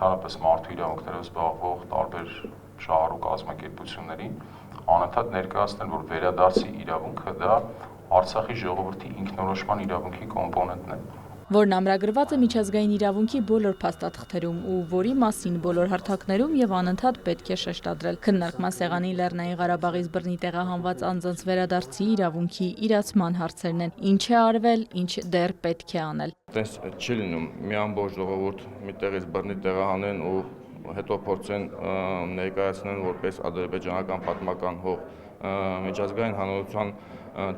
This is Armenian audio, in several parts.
ընդհանրապես մարդու իրավունքներով զբաղվող տարբեր շահառու կազմակերպություններին անընդհատ ներկայացնել, որ վերադարձի իրավունքը դա Արցախի ժողովրդի ինքնորոշման իրավունքի կոմպոնենտն է, որն ամրագրված է միջազգային իրավունքի բոլոր փաստաթղթերում ու որի մասին բոլոր հարթակներում եւ անընդհատ պետք է շեշտադրել։ Քննարկման սեղանի Լեռնային Ղարաբաղից բռնի տեղահանված անձանց վերադարձի իրավունքի իրացման հարցերն են։ Ինչ է արվել, ինչ դեռ պետք է անել։ Տես չի լինում մի ամբողջ ժողովուրդ մի տեղից բռնի տեղահանեն ու հետո փորձեն ներկայացնեն որպես ադրբեջանական պատմական հող միջազգային հանրության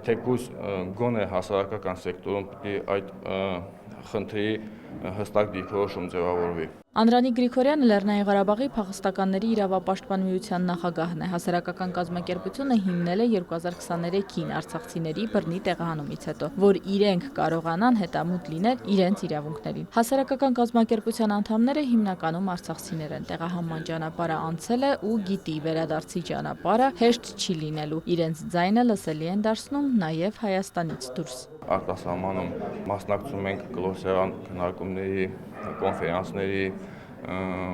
թեկուզ գոնե հասարակական սեկտորում պիտի այդ խնդրի հստակ դիրքորոշում ձևավորվի։ Անդրանիկ Գրիգորյանը Լեռնային Ղարաբաղի փախստականների իրավապաշտպան միության նախագահն է։ Հասարակական կազմակերպությունը հիմնել է 2023-ին արցախցիների բռնի տեղահանումից հետո, որ իրենք կարողանան հետամուտ լինել իրենց իրավունքներին։ Հասարակական կազմակերպության անդամները հիմնականում արցախցիներ են։ Տեղահանման ճանապարհը անցել է ու գիտի վերադարձի ճանապարհը հեշտ չի լինելու։ Իրենց ձայնը լսելի են դարձնում նաև Հայաստանից դուրս։ Արտասահմանում մասնակցում ենք գլոսարան քննարկումների, կոնֆերանսների,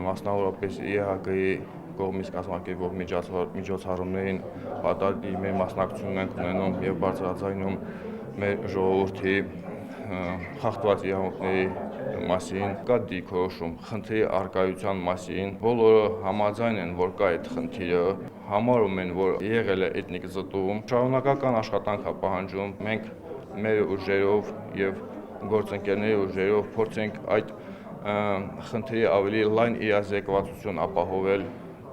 մասնավորապես ԵՀԿ-ի կողմից կազմակերպվող միջոցառումներին պատահի մեր մասնակցությունն ենք ունենում եւ բարձրաձայնում մեր ժողովրդի խախտված իրավունքների մասին, կա դիրքորոշում խնդրի առկայության մասին, բոլորը համաձայն են, որ կա այդ խնդիրը, համարում են, որ եղել է էթնիկ զտում, շարունակական աշխատանք է պահանջում, մենք մեր ուժերով եւ գործընկերների ուժերով փորձենք այդ խնդրի ավելի լայն իրազեկվածություն ապահովել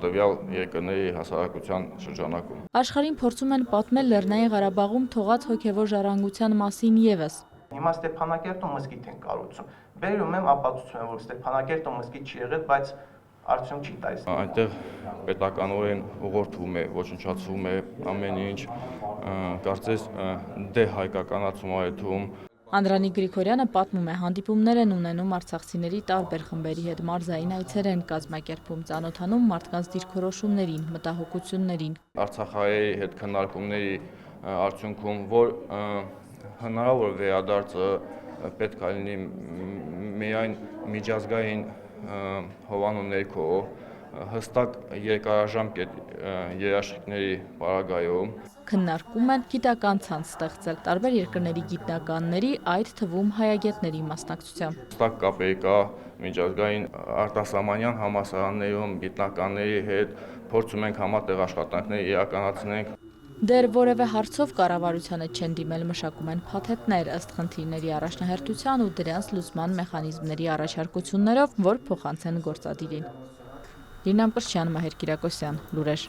տվյալ երկրների հասարակության շրջանակում։ Աշխարհին փորձում են պատմել Լեռնային Ղարաբաղում թողած հոգևոր ժառանգության մասին եւս։ Հիմա Ստեփանակերտում մզգիթ են կառուցում։ Բերում եմ ապացուցում, որ Ստեփանակերտում մզգիթ չի եղել, բայց արդյունք չի տալիս։ Այնտեղ պետականորեն ուղղորդվում է, ոչնչացվում է ամեն ինչ, կարծես դեհայկականացում է թվում։ Անդրանիկ Գրիգորյանը պատմում է, հանդիպումներ են ունենում արցախցիների տարբեր խմբերի հետ, մարզային այցեր են կազմակերպում, ծանոթանում մարդկանց դիրքորոշումներին, մտահոգություններին։ Արցախահայերի հետ քննարկումների արդյունքում, որ հնարավոր վերադարձը պետք է լինի միայն միջազգային հովանու ներքո, հստակ երկարաժամկետ երաշխիքների պարագայում քննարկում են գիտական ցանց ստեղծել տարբեր երկրների գիտնականների, այդ թվում հայագետների մասնակցությամբ։ Հստակ կապեր կա միջազգային արտասահմանյան համալսարաններում գիտնականների հետ, փորձում ենք համատեղ աշխատանքներ իրականացնենք։ Դեռ որևէ հարցով կառավարությանը չեն դիմել, մշակում են փաթեթներ ըստ խնդիրների առաջնահերթության ու դրանց լուծման մեխանիզմների առաջարկություններով, որ փոխանցեն գործադիրին։ Լինա Մկրտչյան, Մահեր Կիրակոսյան, Լուրեր։